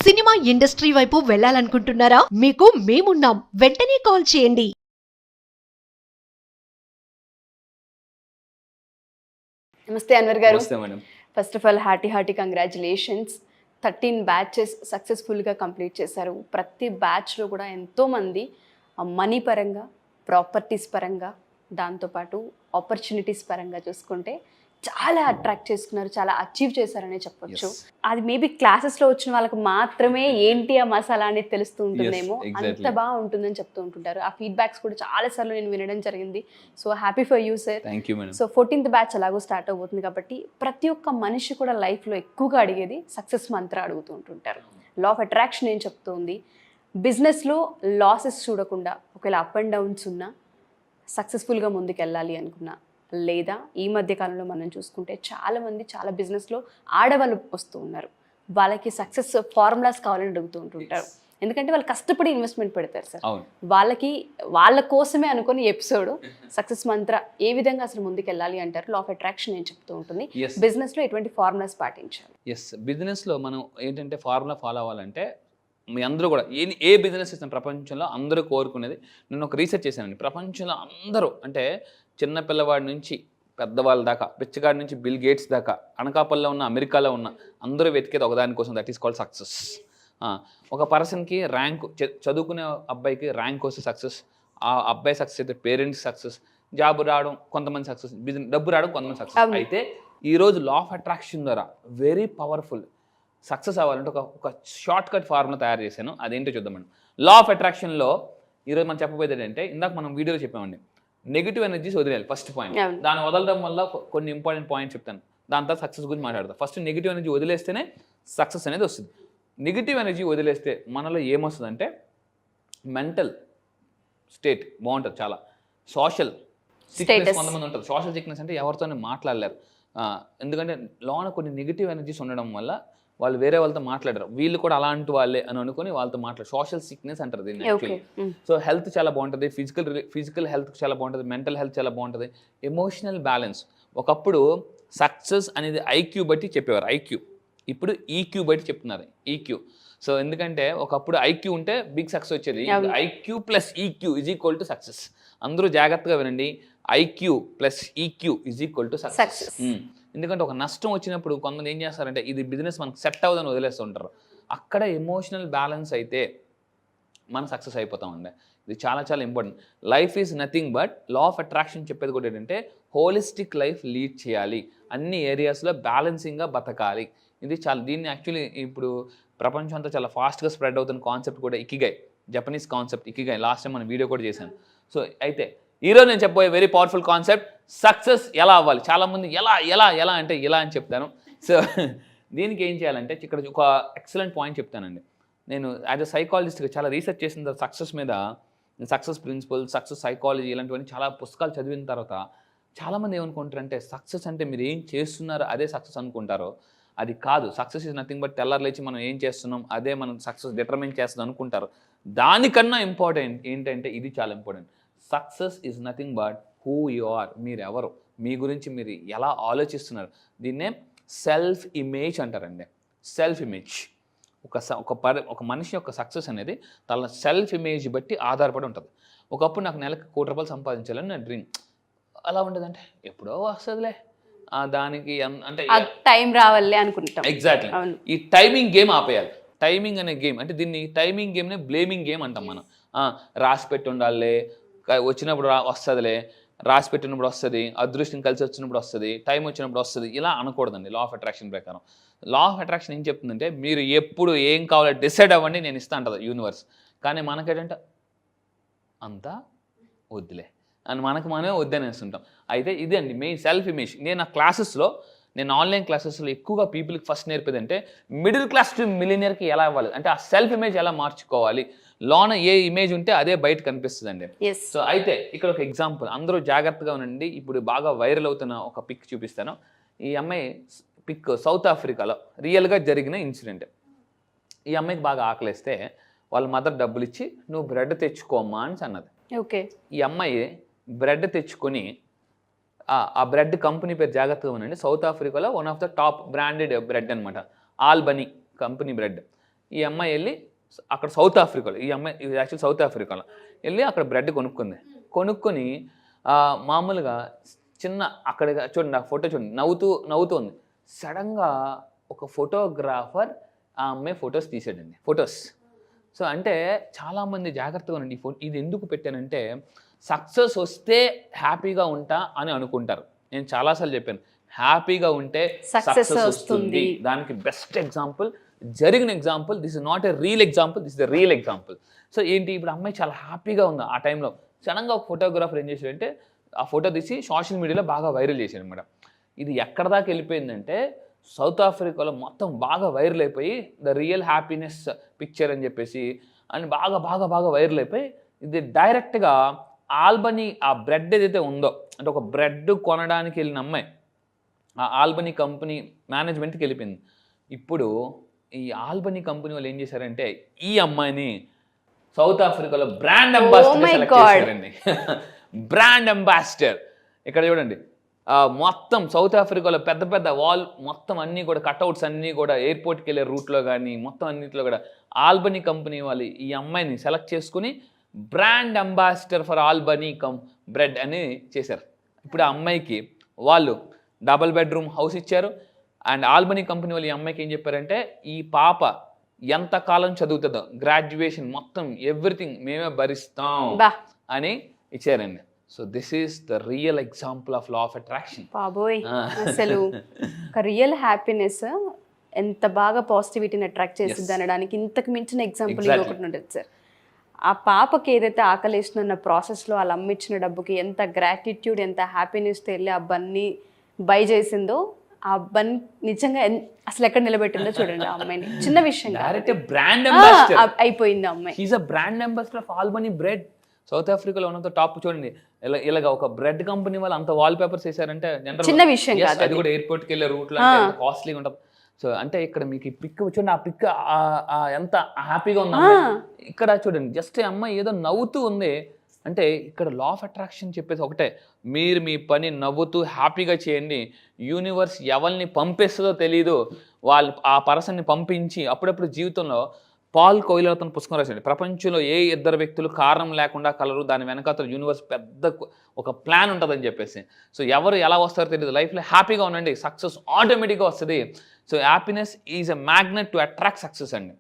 Cinema industry వైపు వెళ్ళాలనుకుంటున్నారా? మీకు మేమున్నాం. వెంటనే కాల్ చేయండి. నమస్తే అన్వర్ గారు. నమస్తే madam. First of all hearty congratulations. 13 batches సక్సెస్ఫుల్గా కంప్లీట్ చేశారు. ప్రతి బ్యాచ్లో కూడా ఎంతోమంది మనీ పరంగా, ప్రాపర్టీస్ పరంగా, దాంతోపాటు ఆపర్చునిటీస్ పరంగా చూసుకుంటే చాలా అట్రాక్ట్ చేసుకున్నారు, చాలా అచీవ్ చేశారనే చెప్పొచ్చు. అది మేబీ క్లాసెస్లో వచ్చిన వాళ్ళకి మాత్రమే ఏంటి ఆ మసాలా అనేది తెలుస్తూ ఉంటుందేమో, అంత బాగా ఉంటుందని చెప్తూ ఉంటుంటారు. ఆ ఫీడ్బ్యాక్స్ కూడా చాలా సార్లు నేను వినడం జరిగింది. So happy for you sir. Thank you madam. So 14th batch అలాగో స్టార్ట్ అవబోతుంది కాబట్టి ప్రతి ఒక్క మనిషి కూడా లైఫ్లో ఎక్కువగా అడిగేది సక్సెస్ మంత్ర అడుగుతూ ఉంటుంటారు. లా ఆఫ్ అట్రాక్షన్ ఏం చెప్తుంది, బిజినెస్లో లాసెస్ చూడకుండా ఒకవేళ అప్ అండ్ డౌన్స్ ఉన్నా సక్సెస్ఫుల్గా ముందుకు వెళ్ళాలి అనుకున్నా, లేదా ఈ మధ్య కాలంలో మనం చూసుకుంటే చాలామంది చాలా బిజినెస్లో ఆడవాళ్ళు వస్తూ ఉన్నారు, వాళ్ళకి సక్సెస్ ఫార్ములాస్ కావాలని అడుగుతూ ఉంటుంటారు. ఎందుకంటే వాళ్ళు కష్టపడి ఇన్వెస్ట్మెంట్ పెడతారు సార్. వాళ్ళకి వాళ్ళ కోసమే అనుకుని ఎపిసోడ్ సక్సెస్ మంత్ర ఏ విధంగా అసలు ముందుకు వెళ్ళాలి అంటారు, లా ఆఫ్ అట్రాక్షన్ ఏం చెప్తూ ఉంటుంది, బిజినెస్లో ఎటువంటి ఫార్ములాస్ పాటించాలి? బిజినెస్లో మనం ఏంటంటే ఫార్ములా ఫాలో అవ్వాలంటే మీ అందరూ కూడా ఏ బిజినెస్ చేసిన ప్రపంచంలో అందరూ కోరుకునేది, నేను ఒక రీసెర్చ్ చేశానండి. ప్రపంచంలో అందరూ అంటే చిన్న పిల్లవాడి నుంచి పెద్దవాళ్ళ దాకా, పిచ్చగాడి నుంచి బిల్ గేట్స్ దాకా, అనకాపల్లిలో ఉన్న అమెరికాలో ఉన్న అందరూ వెతికేది ఒకదానికోసం, దట్ ఈస్ కాల్డ్ సక్సెస్. ఒక పర్సన్కి ర్యాంక్, చదువుకునే అబ్బాయికి ర్యాంక్ వస్తే సక్సెస్, ఆ అబ్బాయి సక్సెస్ అయితే పేరెంట్స్ సక్సెస్, జాబ్ రావడం కొంతమంది సక్సెస్, బిజినెస్ డబ్బు రావడం కొంతమంది సక్సెస్. అయితే ఈరోజు లా ఆఫ్ అట్రాక్షన్ ద్వారా వెరీ పవర్ఫుల్ సక్సెస్ అవ్వాలంటే ఒక షార్ట్ కట్ ఫార్ములా తయారు చేశాను. అదేంటో చూద్దాం మేడం. లా ఆఫ్ అట్రాక్షన్లో ఈరోజు మనం చెప్పబోయేది ఏంటంటే, ఇందాక మనం వీడియోలో చెప్పామండి, నెగిటివ్ ఎనర్జీస్ వదిలేయాలి ఫస్ట్ పాయింట్. దాన్ని వదలడం వల్ల కొన్ని ఇంపార్టెంట్ పాయింట్స్ చెప్తాను, దాని తర్వాత సక్సెస్ గురించి మాట్లాడతాను. ఫస్ట్ నెగిటివ్ ఎనర్జీ వదిలేస్తేనే సక్సెస్ అనేది వస్తుంది. నెగిటివ్ ఎనర్జీ వదిలేస్తే మనలో ఏమొస్తుందంటే మెంటల్ స్టేట్ బాగుంటుంది, చాలా సోషల్ సిక్నెస్ కొంతమంది ఉంటుంది. సోషల్ సిక్నెస్ అంటే ఎవరితోనే మాట్లాడలేరు, ఎందుకంటే లోన కొన్ని నెగిటివ్ ఎనర్జీస్ ఉండడం వల్ల వాళ్ళు వేరే వాళ్ళతో మాట్లాడరు, వీళ్ళు కూడా అలాంటి వాళ్ళే అని అనుకుని వాళ్ళతో మాట్లాడు, సోషల్ సిక్నెస్ అంటారు దీన్ని యాక్చువల్లీ. సో హెల్త్ చాలా బాగుంటుంది, ఫిజికల్ హెల్త్ చాలా బాగుంటుంది, మెంటల్ హెల్త్ చాలా బాగుంటుంది, ఎమోషనల్ బ్యాలెన్స్. ఒకప్పుడు సక్సెస్ అనేది ఐక్యూ బట్టి చెప్పేవారు, ఐక్యూ. ఇప్పుడు ఈక్యూ బట్టి చెప్తున్నారు, ఈక్యూ. సో ఎందుకంటే ఒకప్పుడు ఐక్యూ ఉంటే బిగ్ సక్సెస్ వచ్చేది, IQ plus EQ is equal to success. అందరూ జాగ్రత్తగా వినండి, IQ plus EQ is equal to success. ఎందుకంటే ఒక నష్టం వచ్చినప్పుడు కొంతమంది ఏం చేస్తారంటే ఇది బిజినెస్ మనకు సెట్ అవ్వదని వదిలేస్తుంటారు. అక్కడ ఎమోషనల్ బ్యాలెన్స్ అయితే మనం సక్సెస్ అయిపోతామండి. ఇది చాలా చాలా important. Life is nothing but law of attraction చెప్పేది కూడా ఏంటంటే హోలిస్టిక్ లైఫ్ లీడ్ చేయాలి, అన్ని ఏరియాస్లో బ్యాలెన్సింగ్గా బతకాలి. ఇది చాలా, దీన్ని యాక్చువల్లీ ఇప్పుడు ప్రపంచం అంతా చాలా ఫాస్ట్గా స్ప్రెడ్ అవుతున్న కాన్సెప్ట్ కూడా ikigai, Japanese concept ikigai. Last time మనం వీడియో కూడా చేశాను. సో అయితే ఈరోజు నేను చెప్పబోయే వెరీ పవర్ఫుల్ కాన్సెప్ట్, సక్సెస్ ఎలా అవ్వాలి. చాలామంది ఎలా ఎలా ఎలా అంటే ఇలా అని చెప్తాను. సో దీనికి ఏం చేయాలంటే ఇక్కడ ఒక ఎక్సలెంట్ పాయింట్ చెప్తానండి. నేను యాజ్ అ సైకాలజిస్ట్గా చాలా రీసెర్చ్ చేసిన తర్వాత సక్సెస్ మీద, సక్సెస్ ప్రిన్సిపల్, సక్సెస్ సైకాలజీ ఇలాంటివన్నీ చాలా పుస్తకాలు చదివిన తర్వాత చాలామంది ఏమనుకుంటారంటే సక్సెస్ అంటే మీరు ఏం చేస్తున్నారో అదే సక్సెస్ అనుకుంటారో. అది కాదు, సక్సెస్ ఈజ్ నథింగ్ బట్ తెల్లారు లేచి మనం ఏం చేస్తున్నాం అదే మనం సక్సెస్ డిటర్మిన్ చేస్తుంది అనుకుంటారు. దానికన్నా ఇంపార్టెంట్ ఏంటంటే ఇది చాలా important. Success is nothing but who you are, మీరు ఎవరు, మీ గురించి మీరు ఎలా ఆలోచిస్తున్నారు. దీన్నే సెల్ఫ్ ఇమేజ్ అంటారండి. సెల్ఫ్ ఇమేజ్ ఒక మనిషి యొక్క సక్సెస్ అనేది తన సెల్ఫ్ ఇమేజ్ బట్టి ఆధారపడి ఉంటుంది. ఒకప్పుడు నాకు నెలకు ₹1,00,00,000 సంపాదించాలని నా డ్రీమ్. అలా ఉండదంటే ఎప్పుడో వస్తుందిలే, దానికి అంటే టైం రావాలే అనుకుంటాం. ఎగ్జాక్ట్లీ. ఈ టైమింగ్ గేమ్ ఆపేయాలి. టైమింగ్ అనే గేమ్ అంటే దీన్ని టైమింగ్ గేమ్నే బ్లేమింగ్ గేమ్ అంటాం మనం. రాసి పెట్టి ఉండాలి, వచ్చినప్పుడు వస్తుందిలే, రాసి పెట్టినప్పుడు వస్తుంది, అదృష్టం కలిసి వచ్చినప్పుడు వస్తుంది, టైం వచ్చినప్పుడు వస్తుంది, ఇలా అనకూడదండి. లా ఆఫ్ అట్రాక్షన్ ప్రకారం లా ఆఫ్ అట్రాక్షన్ ఏం చెప్తుందంటే మీరు ఎప్పుడు ఏం కావాలో డిసైడ్ అవ్వండి, నేను ఇస్తా అంటది యూనివర్స్. కానీ మనకేంటంటే అంతా వద్దులే అని మనమే వద్దనేస్తుంటాం. అయితే ఇదే అండి మెయిన్ సెల్ఫ్ ఇమేజ్. నేను ఆన్లైన్ క్లాసెస్లో ఎక్కువగా పీపుల్కి ఫస్ట్ నేర్పేది అంటే మిడిల్ క్లాస్ టు మిలినియర్కి ఎలా అవ్వాలి అంటే ఆ సెల్ఫ్ ఇమేజ్ ఎలా మార్చుకోవాలి. లోన ఏ ఇమేజ్ ఉంటే అదే బయట కనిపిస్తుంది అండి. సో అయితే ఇక్కడ ఒక ఎగ్జాంపుల్, అందరూ జాగ్రత్తగా ఉండండి. ఇప్పుడు బాగా వైరల్ అవుతున్న ఒక పిక్ చూపిస్తాను. ఈ అమ్మాయి పిక్ సౌత్ ఆఫ్రికాలో రియల్గా జరిగిన ఇన్సిడెంట్. ఈ అమ్మాయికి బాగా ఆకలిస్తే వాళ్ళ మదర్ డబ్బులు ఇచ్చి నువ్వు బ్రెడ్ తెచ్చుకోమ్మా అని అన్నది. ఓకే. ఈ అమ్మాయి బ్రెడ్ తెచ్చుకొని, ఆ బ్రెడ్ కంపెనీ పేరు జాగ్రత్తగా ఉండండి, సౌత్ ఆఫ్రికాలో one of the top branded bread అనమాట, ఆల్బనీ కంపెనీ బ్రెడ్. ఈ అమ్మాయి వెళ్ళి అక్కడ సౌత్ ఆఫ్రికాలో, ఈ అమ్మాయి ఇది యాక్చువల్ సౌత్ ఆఫ్రికాలో వెళ్ళి అక్కడ బ్రెడ్ కొనుక్కొని మామూలుగా చిన్న అక్కడ చూడండి, ఆ ఫోటో చూడండి, నవ్వుతుంది. సడన్గా ఒక ఫోటోగ్రాఫర్ ఆ అమ్మాయి ఫొటోస్ తీసాడండి, ఫొటోస్. సో అంటే చాలామంది జాగ్రత్తగా ఉండండి. ఇది ఎందుకు పెట్టానంటే సక్సెస్ వస్తే హ్యాపీగా ఉంటా అని అనుకుంటారు. నేను చాలాసార్లు చెప్పాను, హ్యాపీగా ఉంటే సక్సెస్ వస్తుంది. దానికి బెస్ట్ ఎగ్జాంపుల్ జరిగిన example, this is not a real example, this is the real example. So ఏంటి, ఇప్పుడు అమ్మాయి చాలా హ్యాపీగా ఉంది ఆ టైంలో. సడన్గా ఒక ఫోటోగ్రాఫర్ ఏం చేశాడంటే ఆ ఫోటో తీసి సోషల్ మీడియాలో బాగా వైరల్ చేశాడు అనమాట. ఇది ఎక్కడ దాకా వెళ్ళిపోయిందంటే సౌత్ ఆఫ్రికాలో మొత్తం బాగా వైరల్ అయిపోయి ద రియల్ హ్యాపీనెస్ పిక్చర్ అని చెప్పేసి అని బాగా బాగా బాగా వైరల్ అయిపోయి ఇది డైరెక్ట్గా ఆల్బనీ ఆ బ్రెడ్ ఏదైతే ఉందో, అంటే ఒక బ్రెడ్ కొనడానికి వెళ్ళిన అమ్మాయి ఆ ఆల్బనీ కంపెనీ మేనేజ్మెంట్కి వెళ్ళిపోయింది. ఇప్పుడు ఈ ఆల్బనీ కంపెనీ వాళ్ళు ఏం చేశారంటే ఈ అమ్మాయిని సౌత్ ఆఫ్రికాలో బ్రాండ్ అంబాసిడర్ సెలెక్ట్ చేశారండి. Brand ambassador. ఇక్కడ చూడండి, మొత్తం సౌత్ ఆఫ్రికాలో పెద్ద పెద్ద వాల్ మొత్తం అన్నీ కూడా కట్అవుట్స్ అన్నీ కూడా ఎయిర్పోర్ట్కి వెళ్ళే రూట్లో కానీ మొత్తం అన్నింటిలో కూడా ఆల్బనీ కంపెనీ వాళ్ళు ఈ అమ్మాయిని సెలెక్ట్ చేసుకుని brand ambassador for Albany bread అని చేశారు. ఇప్పుడు ఆ అమ్మాయికి వాళ్ళు డబుల్ బెడ్రూమ్ హౌస్ ఇచ్చారు. అండ్ ఆల్బనీ కంపెనీ వాళ్ళు ఈ అమ్మాయికి ఏం చెప్పారంటే ఈ పాప ఎంతకాలం చదువుతుందో గ్రాడ్యుయేషన్ మొత్తం ఎవ్రీథింగ్ మేమే భరిస్తాం అని ఇచ్చారండి. So this is the real example of law of attraction. బాబోయ్, అసలు ఒక రియల్ హ్యాపీనెస్ ఎంత బాగా పాజిటివిటీని అట్రాక్ట్ చేస్తుంది అనడానికి ఇంతకు మించిన ఎగ్జాంపుల్ ఒకటి ఉంటుంది సార్. ఆ పాపకి ఏదైతే ఆకలిస్తున్న ప్రాసెస్లో వాళ్ళ అమ్మిచ్చిన డబ్బుకి ఎంత గ్రాటిట్యూడ్, ఎంత హ్యాపీనెస్తో వెళ్ళి ఆ బన్ని బై చేసిందో, ఆ బన్ నిజంగా అసలు ఎక్కడ నిలబెట్టిందో చూడండి ఆ అమ్మాయిని. చిన్న విషయం బ్రాండ్ అంబాసిడర్ అయిపోయింది ఆ అమ్మాయి. He's a brand ambassador of Albany bread. South ఆఫ్రికాలో ఉన్నంత టాప్ చూడండి. ఇలాగ ఒక బ్రెడ్ కంపెనీ వాళ్ళు అంత వాల్ పేపర్స్ వేసారంటే చిన్న విషయం కాదు, అది కూడా ఎయిర్పోర్ట్కి వెళ్ళే రూట్లో కాస్ట్లీగా ఉంటుంది. సో అంటే ఇక్కడ మీకు ఈ పిక్ చూడండి, ఆ పిక్ ఎంత హ్యాపీగా ఉంది ఇక్కడ చూడండి. జస్ట్ అమ్మాయి ఏదో నవ్వుతూ ఉంది అంటే ఇక్కడ లా ఆఫ్ అట్రాక్షన్ చెప్పేసి ఒకటే, మీరు మీ పని నవ్వుతూ హ్యాపీగా చేయండి. యూనివర్స్ ఎవరిని పంపిస్తుందో తెలీదు, వాళ్ళు ఆ పర్సన్ని పంపించి అప్పుడప్పుడు జీవితంలో పాల్ కోయిలో అతను పుస్తకం రాశాడు, ప్రపంచంలో ఏ ఇద్దరు వ్యక్తులు కారణం లేకుండా కలరు, దాని వెనకాతల యూనివర్స్ పెద్ద ఒక ప్లాన్ ఉంటుందని చెప్పేసి. సో ఎవరు ఎలా వస్తారో తెలియదు, లైఫ్లో హ్యాపీగా ఉండండి, సక్సెస్ ఆటోమేటిక్గా వస్తుంది. So happiness is a magnet to attract success అండి.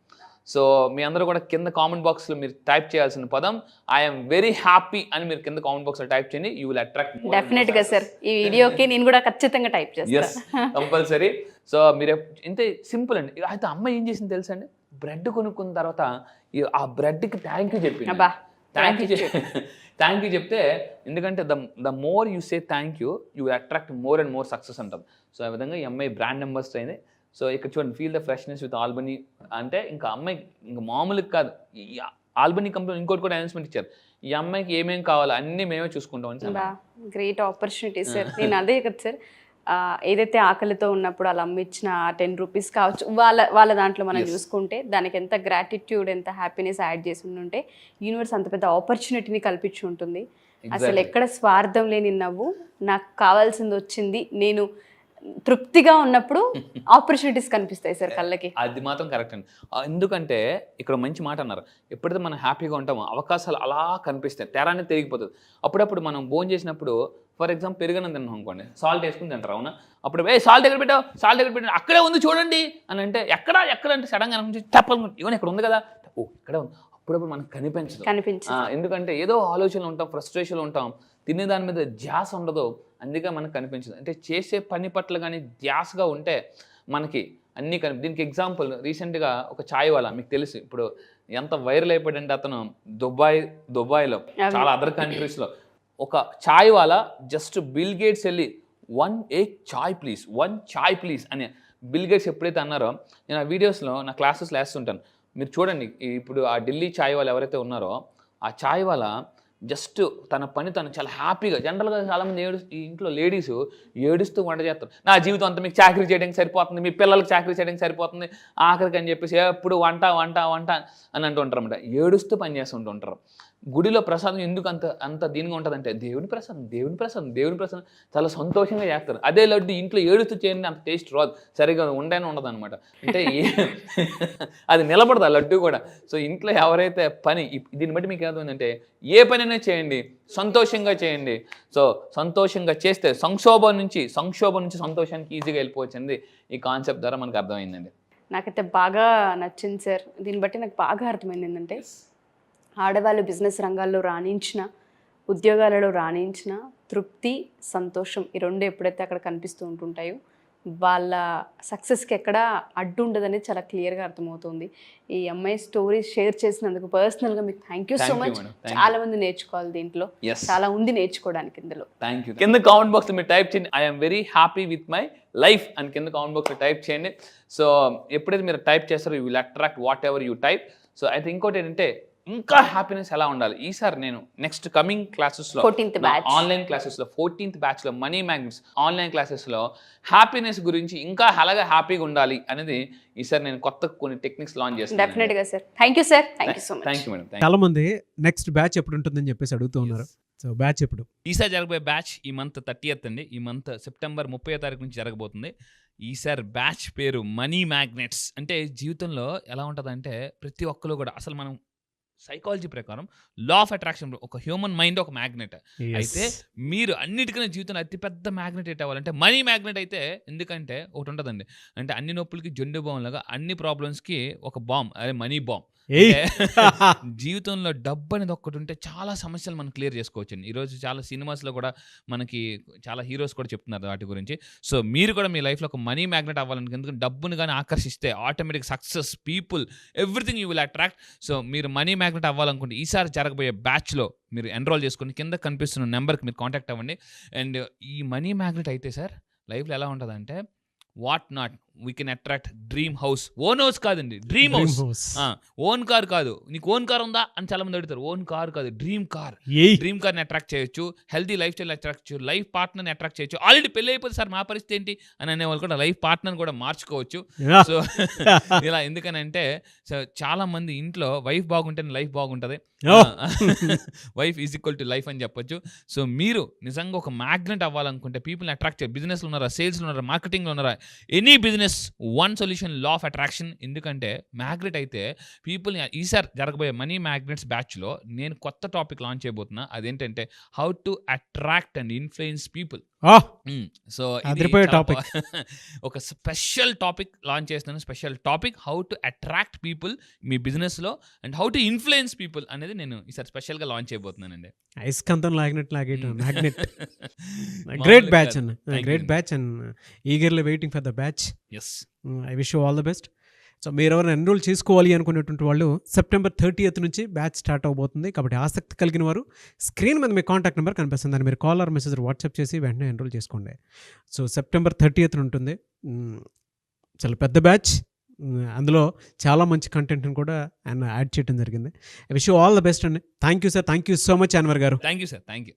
సో మీ అందరూ కూడా కింద కామెంట్ బాక్స్లో మీరు టైప్ చేయాల్సిన పదం ఐఎమ్ వెరీ హ్యాపీ అని మీరు కింద కామెంట్ బాక్స్లో టైప్ చేయండి. You will attract. డెఫినెట్గా సార్, ఈ వీడియోకి నేను కూడా ఖచ్చితంగా టైప్ చేస్తాను, కంపల్సరీ. సో మీరు ఇంతే సింపుల్ అండి. అయితే అమ్మాయి ఏం చేసింది తెలుసా అండి, బ్రెడ్ కొనుక్కున్న తర్వాత ఆ బ్రెడ్కి థ్యాంక్ యూ చెప్పింది. థ్యాంక్ యూ చెప్తే, ఎందుకంటే the more you say thank you, you attract more and more success అంటాం. సో ఆ విధంగా ఈ అమ్మాయి బ్రాండ్ అంబాసిడర్ అయింది. సో ఇక్కడ చూడండి, feel the freshness with Albany అంటే ఇంకా అమ్మాయి ఇంకా మామూలుగా కాదు. ఈ ఆల్బనీ కంపెనీ ఇంకోటి కూడా అనౌన్స్మెంట్ ఇచ్చారు, ఈ అమ్మాయికి ఏమేమి కావాలో అన్నీ మేమే చూసుకుంటాం. Great opportunity sir. నేను అదే కదా సార్, ఏదైతే ఆకలితో ఉన్నప్పుడు అలా అమ్మిచ్చిన 10 రూపీస్ కావచ్చు, వాళ్ళ దాంట్లో మనం చూసుకుంటే దానికి ఎంత గ్రాటిట్యూడ్, ఎంత హ్యాపీనెస్ యాడ్ చేసి ఉంటే యూనివర్స్ అంత పెద్ద ఆపర్చునిటీని కల్పించి ఉంటుంది. అసలు ఎక్కడ స్వార్థం లేని నవ్వు, నాకు కావాల్సింది వచ్చింది, నేను తృప్తిగా ఉన్నప్పుడు ఆపర్చునిటీస్ కనిపిస్తాయి సార్ కళ్ళకి. అది మాత్రం కరెక్ట్ అండి. ఎందుకంటే ఇక్కడ మంచి మాట అన్నారు, ఎప్పుడైతే మనం హ్యాపీగా ఉంటామో అవకాశాలు అలా కనిపిస్తాయి, తెరాన్ని తిరిగిపోతుంది. అప్పుడప్పుడు మనం భోజనం చేసినప్పుడు ఫర్ ఎగ్జాంపుల్ పెరుగన్నం తిన్నాం అనుకోండి, సాల్ట్ వేసుకుని తింటారు, అవునా? అప్పుడు సాల్ట్ ఎక్కడ పెట్టావు, సాల్ట్ ఎక్కడ పెట్టావు, అక్కడే ఉంది చూడండి అని అంటే ఎక్కడ అంటే సడన్గా అనుకుంటే చెప్పాలి, ఇవన్నీ ఇక్కడ ఉంది కదా, ఓ ఇక్కడే ఉంది. అప్పుడప్పుడు మనకు కనిపించదు. ఎందుకంటే ఏదో ఆలోచనలు ఉంటాం, ఫ్రస్ట్రేషన్లో ఉంటాం, తినే దాని మీద ధ్యాస ఉండదు, అందుకే మనకు కనిపించదు. అంటే చేసే పని పట్ల కానీ ధ్యాసగా ఉంటే మనకి అన్నీ దీనికి ఎగ్జాంపుల్ రీసెంట్గా ఒక చాయ్ వాళ్ళ, మీకు తెలుసు ఇప్పుడు ఎంత వైరల్ అయిపోయాడంటే అతను దుబాయ్లో చాలా అదర్ కంట్రీస్లో ఒక చాయ్ వాళ్ళ జస్ట్ బిల్ గేట్స్ వెళ్ళి 1 చాయ్ ప్లీజ్ అని బిల్ గేట్స్ ఎప్పుడైతే అన్నారో, నేను ఆ వీడియోస్లో నా క్లాసెస్లో వేస్తుంటాను, మీరు చూడండి. ఇప్పుడు ఆ ఢిల్లీ చాయ్ వాళ్ళు ఎవరైతే ఉన్నారో ఆ చాయ్ వాళ్ళ జస్ట్ తన పని తను చాలా హ్యాపీగా, జనరల్గా చాలామంది ఈ ఇంట్లో లేడీస్ ఏడుస్తూ వంట చేస్తారు, నా జీవితం అంతా మీకు చాకరీ చేయడానికి సరిపోతుంది, మీ పిల్లలకు చాకరీ చేయడానికి సరిపోతుంది, ఆఖరికి అని చెప్పేసి ఎప్పుడు వంట అని అంటూ ఉంటారు అన్నమాట. ఏడుస్తూ పని చేస్తుంటారు. గుడిలో ప్రసాదం ఎందుకు అంత అంత దీనిగా ఉంటుందంటే దేవుని ప్రసాదం చాలా సంతోషంగా చేస్తారు. అదే లడ్డు ఇంట్లో ఏడుస్తూ చేయండి అంత టేస్ట్ రాదు, సరిగా ఉండదు అనమాట. అంటే అది నిలబడదు ఆ లడ్డు కూడా. సో ఇంట్లో ఎవరైతే పని దీన్ని బట్టి మీకు ఏమవుతుందంటే ఏ పనైనా చేయండి సంతోషంగా చేయండి. సో సంతోషంగా చేస్తే సంక్షోభం నుంచి సంతోషానికి ఈజీగా వెళ్ళిపోవచ్చు అనేది ఈ కాన్సెప్ట్ ద్వారా మనకు అర్థమైందండి. నాకైతే బాగా నచ్చింది సార్. దీన్ని బట్టి నాకు బాగా అర్థమైంది ఏంటంటే ఆడవాళ్ళు బిజినెస్ రంగాల్లో రాణించిన, ఉద్యోగాలలో రాణించిన తృప్తి, సంతోషం ఈ రెండు ఎప్పుడైతే అక్కడ కనిపిస్తూ ఉంటుంటాయో వాళ్ళ సక్సెస్కి ఎక్కడ అడ్డు ఉండదని చాలా క్లియర్గా అర్థమవుతుంది. ఈ అమ్మాయి స్టోరీ షేర్ చేసినందుకు పర్సనల్గా మీకు థ్యాంక్ యూ సో మచ్. చాలా మంది నేర్చుకోవాలి, దీంట్లో చాలా ఉంది నేర్చుకోవడానికి ఇందులో. Thank you. కింద కామెంట్ బాక్స్లో మీరు టైప్ చేయండి I'm very happy with my life అని కింద కామెంట్ బాక్స్లో టైప్ చేయండి. సో ఎప్పుడైతే మీరు టైప్ చేస్తారో you will attract what ever you type. So అయితే ఇంకోటి ఏంటంటే ఇంకా హ్యాపీనెస్ ఎలా ఉండాలి, ఈసారి నేను నెక్స్ట్ కమింగ్ క్లాసెస్లో ఆన్లైన్ క్లాసెస్లో 14th బ్యాచ్లో మనీ మ్యాగ్నెట్స్ ఆన్లైన్ క్లాసెస్లో హ్యాపీనెస్ గురించి ఇంకా అలాగే హ్యాపీగా ఉండాలి అనేది ఈసారి నేను కొత్త కొన్ని టెక్నిక్స్ లాంచ్ చేస్తాను. డెఫినెట్గా sir. Thank you sir. Thank you so much. Thank you madam. చాలా మంది నెక్స్ట్ బ్యాచ్ ఎప్పుడు ఉంటుందని చెప్పేసి అడుగుతూ ఉన్నారు. సో బ్యాచ్ ఎప్పుడు? ఈసారి జరగబోయే బ్యాచ్ ఈ మంత్ 30th అండి. ఈ మంత్ సెప్టెంబర్ 30వ తారీఖు నుంచి జరగబోతుంది. ఈసారి బ్యాచ్ పేరు మనీ మ్యాగ్నెట్స్. అంటే జీవితంలో ఎలా ఉంటుందంటే ప్రతి ఒక్కరు కూడా అసలు మనం సైకాలజీ ప్రకారం లా ఆఫ్ అట్రాక్షన్ ఒక హ్యూమన్ మైండ్ ఒక మ్యాగ్నెట్. అయితే మీరు అన్నిటికన్నా జీవితంలో అతిపెద్ద మ్యాగ్నెట్ ఏంటి అవ్వాలంటే మనీ మ్యాగ్నెట్ అయితే. ఎందుకంటే ఒకటి ఉంటుందండి, అంటే అన్ని నొప్పులకి జొండు బాంబ్ లాగా అన్ని ప్రాబ్లమ్స్కి ఒక బాంబ్, అదే మనీ బాంబ్. జీవితంలో డబ్బు అనేది ఒక్కటి ఉంటే చాలా సమస్యలు మనం క్లియర్ చేసుకోవచ్చండి. ఈరోజు చాలా సినిమాస్లో కూడా మనకి చాలా హీరోస్ కూడా చెప్తున్నారు వాటి గురించి. సో మీరు కూడా మీ లైఫ్లో ఒక మనీ మ్యాగ్నెట్ అవ్వాలని, ఎందుకంటే డబ్బుని కానీ ఆకర్షిస్తే automatic success, people, everything you will attract. So మీరు మనీ మ్యాగ్నెట్ అవ్వాలనుకుంటే ఈసారి జరగబోయే బ్యాచ్లో మీరు ఎన్రోల్ చేసుకుని కింద కనిపిస్తున్న నెంబర్కి మీరు కాంటాక్ట్ అవ్వండి. అండ్ ఈ మనీ మ్యాగ్నెట్ అయితే సార్ లైఫ్లో ఎలా ఉంటుందంటే what not we can attract dream house. Own house కాదండి, డ్రీమ్ హౌస్. ఓన్ కార్ కాదు, నీకు ఓన్ కార్ ఉందా అని చాలా మంది అడుగుతారు. ఓన్ కార్ కాదు, డ్రీమ్ కార్. డ్రీమ్ కార్ని అట్రాక్ట్ చేయొచ్చు, హెల్తీ లైఫ్ స్టైల్ అట్రాక్ట్ చేయొచ్చు, లైఫ్ పార్ట్నర్ని అట్రాక్ట్ చేయొచ్చు. ఆల్రెడీ పెళ్ళి అయిపోతే సార్ మా పరిస్థితి ఏంటి అని అనేవాళ్ళు కూడా లైఫ్ పార్ట్నర్ని కూడా మార్చుకోవచ్చు. సో ఇలా ఎందుకనంటే చాలా మంది ఇంట్లో వైఫ్ బాగుంటేనే లైఫ్ బాగుంటుంది, wife is equal to life అని చెప్పొచ్చు. సో మీరు నిజంగా ఒక మ్యాగ్నెట్ అవ్వాలనుకుంటే పీపుల్ని అట్రాక్ట్ చేయాలి. బిజినెస్లో ఉన్నారా, సేల్స్లో ఉన్నారా, మార్కెటింగ్లో ఉన్నారా, any business one solution law of attraction. ఎందుకంటే మ్యాగ్నెట్ అయితే పీపుల్ని ఈసారి జరగబోయే మనీ మ్యాగ్నెట్స్ బ్యాచ్లో నేను కొత్త టాపిక్ లాంచ్ చేయబోతున్నా. అదేంటంటే how to attract and influence people. So ఒక స్పెషల్ టాపిక్ లాంచ్ చేస్తున్నాను. Special topic how to attract people మీ బిజినెస్లో and how to influence people అనేది నేను ఈసారి స్పెషల్గా లాంచ్ చేయబోతున్నానండి. ఐస్కంతం లాగినట్టు మ్యాగ్నెట్. గ్రేట్ బ్యాచ్ అన్న, great batch and eagerly waiting for the batch. I wish you all the best. So మీరు ఎవరైనా ఎన్రోల్ చేసుకోవాలి అనుకునేటువంటి వాళ్ళు September 30th నుంచి బ్యాచ్ స్టార్ట్ అవబోతుంది. కాబట్టి ఆసక్తి కలిగిన వారు స్క్రీన్ మీద మీ కాంటాక్ట్ నెంబర్ కనిపిస్తుంది, దాన్ని మీరు కాల్ ఆర్ మెసేజ్ వాట్సాప్ చేసి వెంటనే ఎన్రోల్ చేసుకోండి. సో September 30th ఉంటుంది. చాలా పెద్ద బ్యాచ్, అందులో చాలా మంచి కంటెంట్ని కూడా ఆయన యాడ్ చేయడం జరిగింది. I wish you all the best అండి. Thank you sir. Thank you so much Anwar garu. Thank you sir. Thank you.